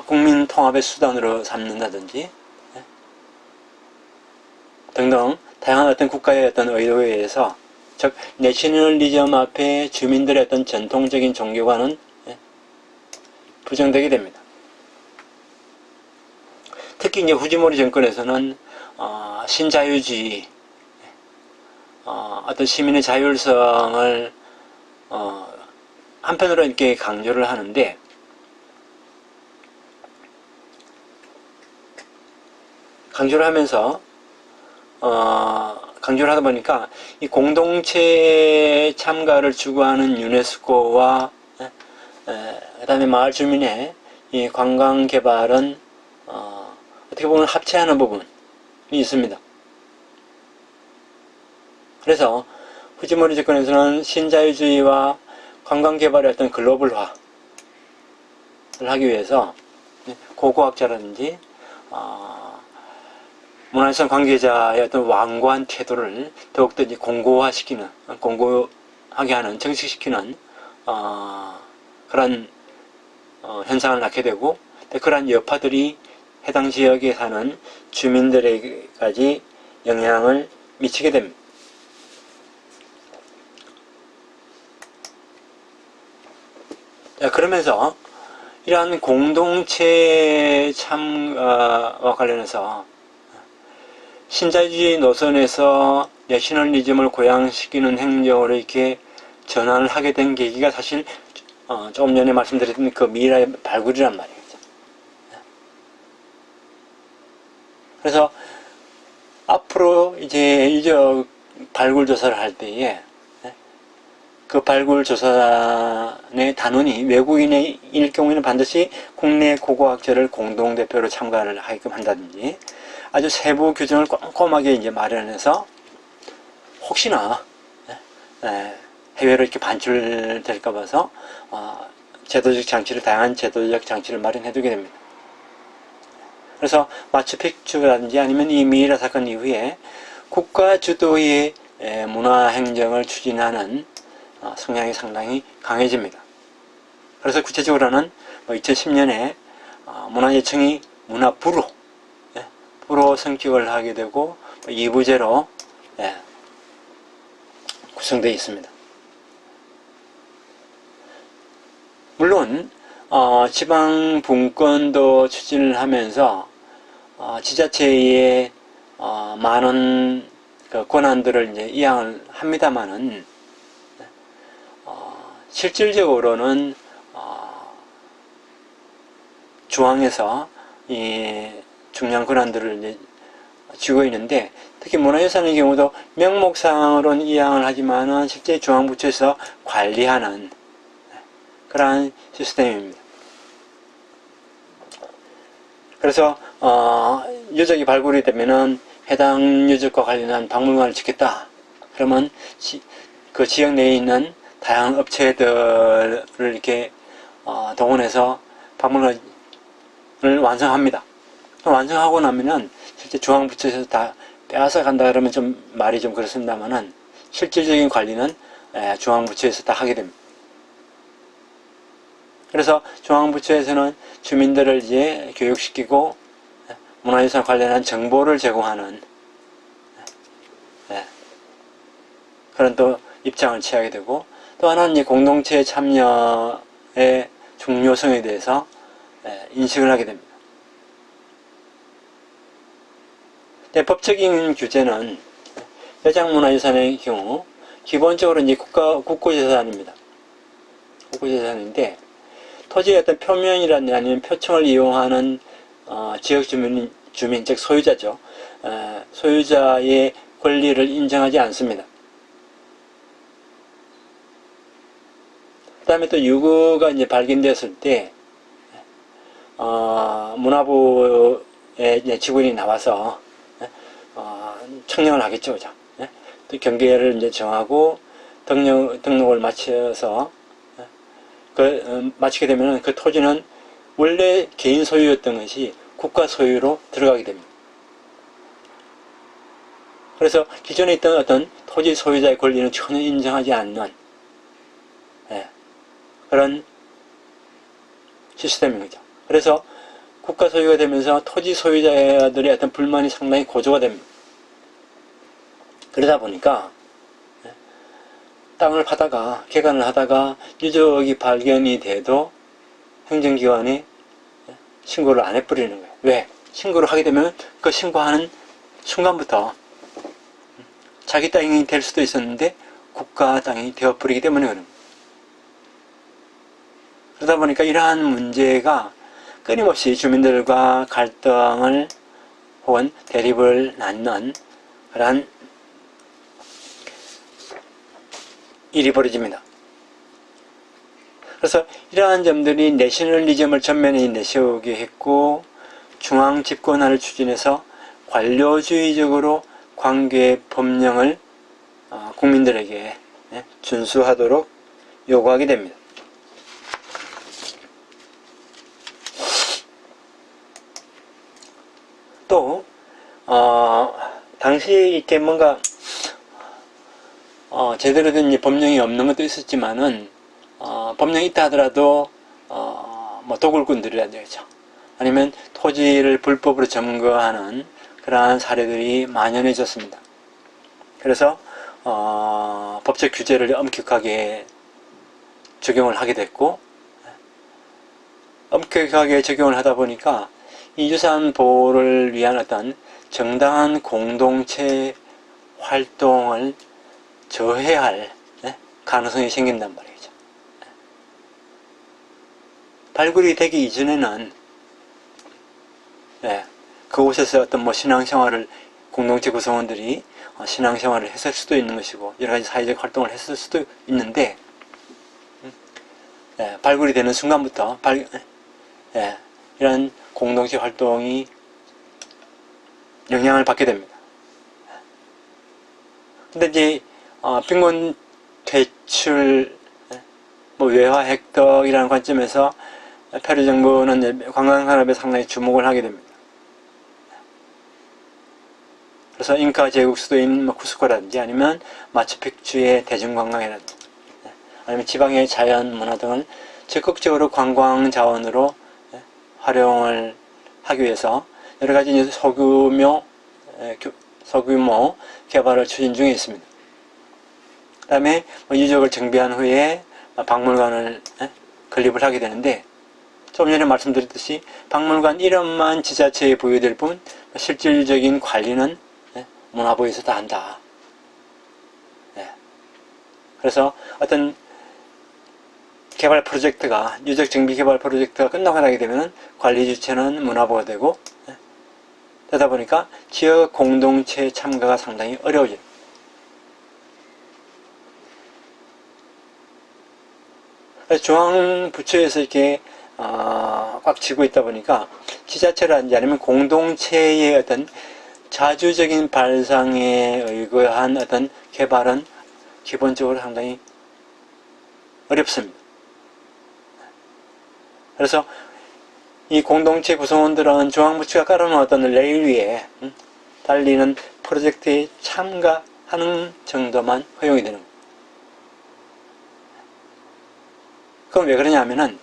국민 통합의 수단으로 삼는다든지 등등 다양한 어떤 국가의 어떤 의도에 의해서, 즉 내셔널리즘 앞에 주민들의 어떤 전통적인 종교관은 부정되게 됩니다. 특히 이제 후지모리 정권에서는 신자유주의, 어떤 시민의 자율성을 한편으로 이렇게 강조를 하는데, 강조를 하면서 강조를 하다 보니까 이 공동체 참가를 추구하는 유네스코와 그 다음에 마을 주민의 이 관광 개발은 어떻게 보면 합체하는 부분이 있습니다. 그래서 후지모리 정권에서는 신자유주의와 관광 개발의 어떤 글로벌화를 하기 위해서 고고학자라든지 문화유산 관계자의 어떤 완고한 태도를 더욱더 이제 공고하게 하는, 정식시키는 그런 현상을 낳게 되고, 그러한 여파들이 해당 지역에 사는 주민들에게까지 영향을 미치게 됩니다. 자, 그러면서 이러한 공동체 참가와 관련해서 신자유주의 노선에서 내셔널리즘을 고양시키는 행정으로 이렇게 전환을 하게 된 계기가 사실 조금 전에 말씀드렸던 그 미이라의 발굴이란 말이에요. 그래서 앞으로 이제 유적 발굴 조사를 할 때에 그 발굴 조사의 단원이 외국인일 경우에는 반드시 국내 고고학자를 공동대표로 참가를 하게끔 한다든지, 아주 세부 규정을 꼼꼼하게 이제 마련해서 혹시나 해외로 이렇게 반출될까 봐서 다양한 제도적 장치를 마련해두게 됩니다. 그래서 마추픽추라든지 아니면 이 미이라 사건 이후에 국가 주도의 문화 행정을 추진하는 성향이 상당히 강해집니다. 그래서 구체적으로는 2010년에 문화재청이 문화부로 성격을 하게 되고 2부제로 구성되어 있습니다. 물론 지방 분권도 추진을 하면서 지자체의 많은 그 권한들을 이제 이양을 합니다만은 실질적으로는 중앙에서 이 중요한 권한들을 이제 쥐고 있는데, 특히 문화유산의 경우도 명목상으로는 이양을 하지만은 실제 중앙부처에서 관리하는 그러한 시스템입니다. 그래서 유적이 발굴이 되면은 해당 유적과 관련한 박물관을 짓겠다. 그러면 그 지역 내에 있는 다양한 업체들을 이렇게 동원해서 박물관을 완성합니다. 완성하고 나면은 실제 중앙부처에서 다 빼앗아 간다 그러면 좀 말이 좀 그렇습니다만은 실질적인 관리는 중앙부처에서 다 하게 됩니다. 그래서 중앙부처에서는 주민들을 이제 교육시키고 문화유산 관련한 정보를 제공하는 그런 또 입장을 취하게 되고, 또 하나는 이제 공동체 참여의 중요성에 대해서 인식을 하게 됩니다. 법적인 규제는 대장문화유산의 경우 기본적으로 이제 국고재산입니다. 국고재산인데 토지의 어떤 표면이라든지 아니면 표층을 이용하는 지역 주민 즉 소유자죠. 소유자의 권리를 인정하지 않습니다. 그 다음에 또 유구가 이제 발견됐을 때 문화부의 이제 직원이 나와서 청량을 하겠죠, 그죠? 또 경계를 이제 정하고 등록을 마쳐서 마치게 되면 그 토지는 원래 개인 소유였던 것이 국가 소유로 들어가게 됩니다. 그래서 기존에 있던 어떤 토지 소유자의 권리는 전혀 인정하지 않는 그런 시스템인 거죠. 그래서 국가 소유가 되면서 토지 소유자들의 어떤 불만이 상당히 고조가 됩니다. 그러다 보니까 땅을 파다가 개간을 하다가 유적이 발견이 돼도 행정기관이 신고를 안 해버리는 거예요. 왜? 신고를 하게 되면 그 신고하는 순간부터 자기 땅이 될 수도 있었는데 국가 땅이 되어버리기 때문에 그런 거예요. 그러다 보니까 이러한 문제가 끊임없이 주민들과 갈등을 혹은 대립을 낳는 그러한 일이 벌어집니다. 그래서 이러한 점들이 내셔널리즘을 전면에 내세우게 했고 중앙 집권화를 추진해서 관료주의적으로 관계 법령을 국민들에게 준수하도록 요구하게 됩니다. 또 당시 이렇게 뭔가 제대로 된 법령이 없는 것도 있었지만은 법령이 있다 하더라도 뭐 도굴꾼들이라든지 아니면 토지를 불법으로 점거하는 그러한 사례들이 만연해졌습니다. 그래서 법적 규제를 엄격하게 적용을 하게 됐고 엄격하게 적용을 하다 보니까 이 유산 보호를 위한 어떤 정당한 공동체 활동을 저해할 가능성이 생긴단 말이죠. 발굴이 되기 이전에는 그곳에서 어떤 신앙생활을 공동체 구성원들이 신앙생활을 했을 수도 있는 것이고 여러 가지 사회적 활동을 했을 수도 있는데 발굴이 되는 순간부터 이런 공동체 활동이 영향을 받게 됩니다. 근데 이제 빈곤 퇴출, 외화 획득이라는 관점에서 페루 정부는 관광산업에 상당히 주목을 하게 됩니다. 그래서 잉카 제국 수도인 쿠스코라든지 아니면 마추픽추의 대중관광이라든지 아니면 지방의 자연 문화 등을 적극적으로 관광 자원으로 활용을 하기 위해서 여러 가지 소규모 개발을 추진 중에 있습니다. 그 다음에 유적을 정비한 후에 박물관을 건립을 하게 되는데 좀 전에 말씀드렸듯이 박물관 이름만 지자체에 부여될 뿐 실질적인 관리는 문화부에서 다 한다. 그래서 어떤 개발 프로젝트가 유적 정비 개발 프로젝트가 끝나고 나게 되면 관리 주체는 문화부가 되고 되다 보니까 지역 공동체 참가가 상당히 어려워져요. 중앙부처에서 이렇게 꽉 쥐고 있다 보니까 지자체라든지 아니면 공동체의 어떤 자주적인 발상에 의거한 어떤 개발은 기본적으로 상당히 어렵습니다. 그래서 이 공동체 구성원들은 중앙부처가 깔아놓은 어떤 레일 위에 달리는 프로젝트에 참가하는 정도만 허용이 되는 거예요. 그건 왜 그러냐면은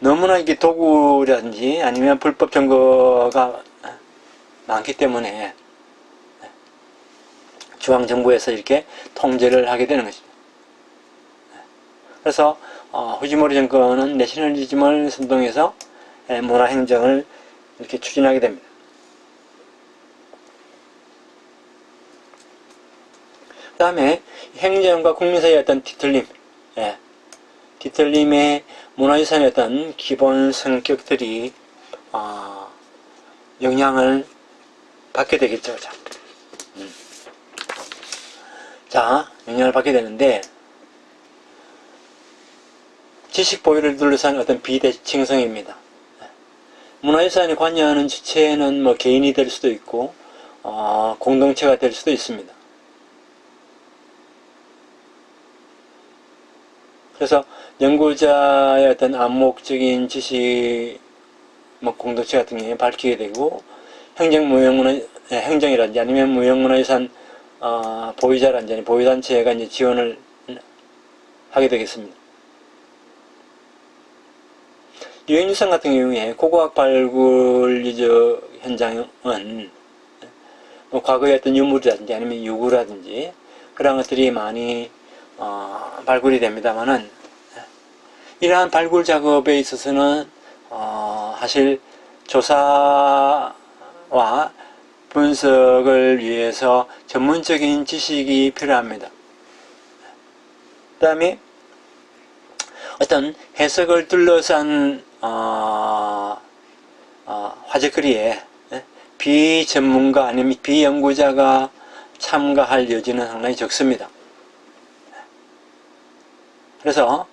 너무나 이게 도구라든지 아니면 불법 점거가 많기 때문에 중앙정부에서 이렇게 통제를 하게 되는 것입니다. 그래서 후지모리 정권은 내셔널리즘을 선동해서 문화행정을 이렇게 추진하게 됩니다. 그 다음에 행정과 국민 사이의 어떤 뒤틀림, 뒤틀림의 문화유산의 어떤 기본 성격들이 영향을 받게 되겠죠. 자, 영향을 받게 되는데, 지식 보유를 둘러싼 어떤 비대칭성입니다. 문화유산이 관여하는 주체는 뭐 개인이 될 수도 있고, 공동체가 될 수도 있습니다. 그래서 연구자의 어떤 암묵적인 지식, 뭐 공동체 같은 경우에 밝히게 되고, 행정이라든지 아니면 무형문화유산 보유자라든지 아니면 보유단체가 이제 지원을 하게 되겠습니다. 유엔유산 같은 경우에 고고학 발굴 현장은 뭐 과거의 어떤 유물이라든지 아니면 유구라든지 그런 것들이 많이 발굴이 됩니다만은, 이러한 발굴 작업에 있어서는 사실 조사와 분석을 위해서 전문적인 지식이 필요합니다. 그 다음에 어떤 해석을 둘러싼 화제거리에 비전문가 아니면 비연구자가 참가할 여지는 상당히 적습니다. 그래서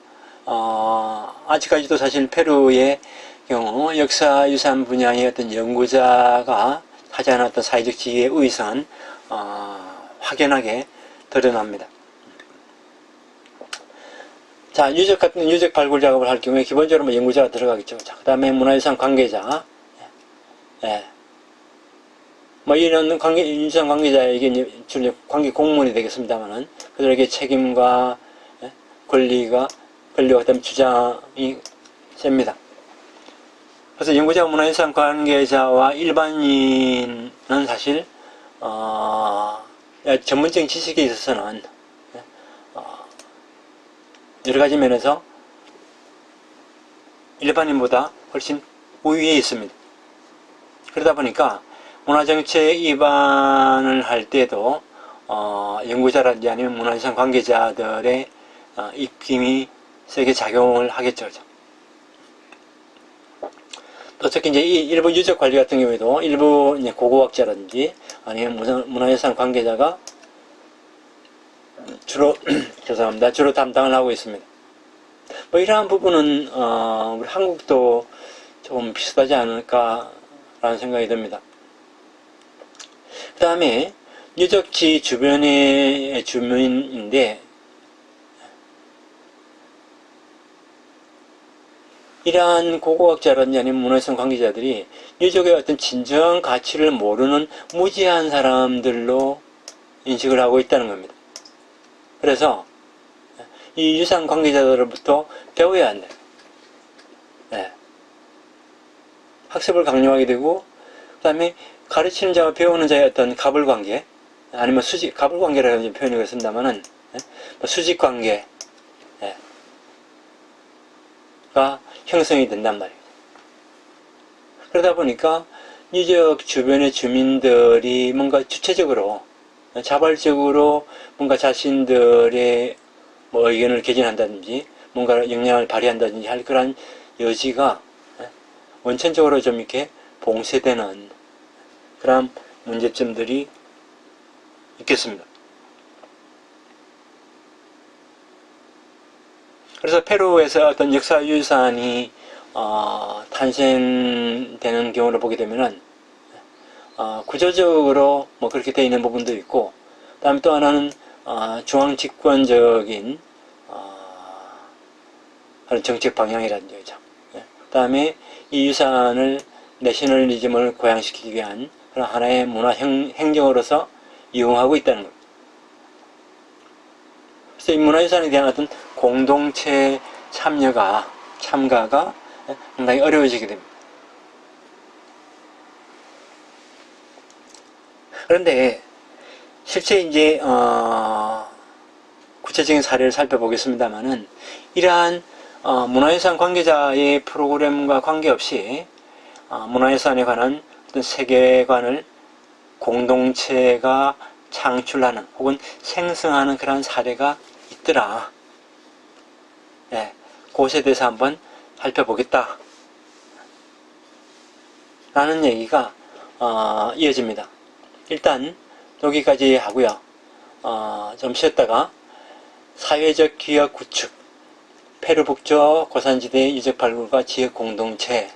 아직까지도 사실 페루의 경우 역사유산 분야의 어떤 연구자가 하자는 어떤 사회적 지위의 우위성은 확연하게 드러납니다. 자, 유적 발굴 작업을 할 경우에 기본적으로 뭐 연구자가 들어가겠죠. 자, 그 다음에 문화유산 관계자, 뭐 이런 유산 관계자에게 주로 관계 공무원이 되겠습니다만은, 그들에게 책임과 권리와 그다음에 주장이 셉니다. 그래서 연구자 문화유산 관계자와 일반인은 사실 전문적인 지식에 있어서는 여러 가지 면에서 일반인보다 훨씬 우위에 있습니다. 그러다 보니까 문화정책 입안을 할 때도 연구자라든지 아니면 문화유산 관계자들의 입김이 세게 작용을 하겠죠. 또 특히 이제 일부 유적 관리 같은 경우에도 일부 이제 고고학자라든지 아니면 문화유산 관계자가 주로 주로 담당을 하고 있습니다. 뭐 이러한 부분은 우리 한국도 좀 비슷하지 않을까라는 생각이 듭니다. 그 다음에 유적지 주변의 주민인데, 이러한 고고학자라든지 아니면 문화유산 관계자들이 유적의 어떤 진정한 가치를 모르는 무지한 사람들로 인식을 하고 있다는 겁니다. 그래서 이 유산 관계자들로부터 배워야 한다. 학습을 강요하게 되고, 그 다음에 가르치는 자와 배우는 자의 어떤 갑을관계, 아니면 갑을관계라는 표현을 씁니다만은, 수직관계가 형성이 된단 말이에요. 그러다 보니까 유적 주변의 주민들이 뭔가 주체적으로, 자발적으로 뭔가 자신들의 뭐 의견을 개진한다든지, 뭔가 영향을 발휘한다든지 할 그런 여지가 원천적으로 좀 이렇게 봉쇄되는 그런 문제점들이 있겠습니다. 그래서 페루에서 어떤 역사유산이 탄생되는 경우를 보게 되면은 구조적으로 뭐 그렇게 되어 있는 부분도 있고, 그 다음에 또 하나는 중앙 집권적인 그런 정책 방향이라는 거죠. 그 다음에 이 유산을 내셔널리즘을 고양시키기 위한 그런 하나의 문화 행정으로서 이용하고 있다는 겁니다. 그래서 이 문화유산에 대한 어떤 공동체 참가가 상당히 어려워지게 됩니다. 그런데 실제 이제 구체적인 사례를 살펴보겠습니다만은, 이러한 문화유산 관계자의 프로그램과 관계없이 문화유산에 관한 어떤 세계관을 공동체가 창출하는 혹은 생성하는 그런 사례가 있더라. 그것에 대해서 한번 살펴보겠다 라는 얘기가 이어집니다. 일단 여기까지 하고요. 좀 쉬었다가 사회적 기업 구축, 페루 북쪽 고산지대의 유적 발굴과 지역 공동체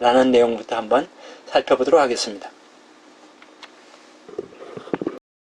라는 내용부터 한번 살펴보도록 하겠습니다.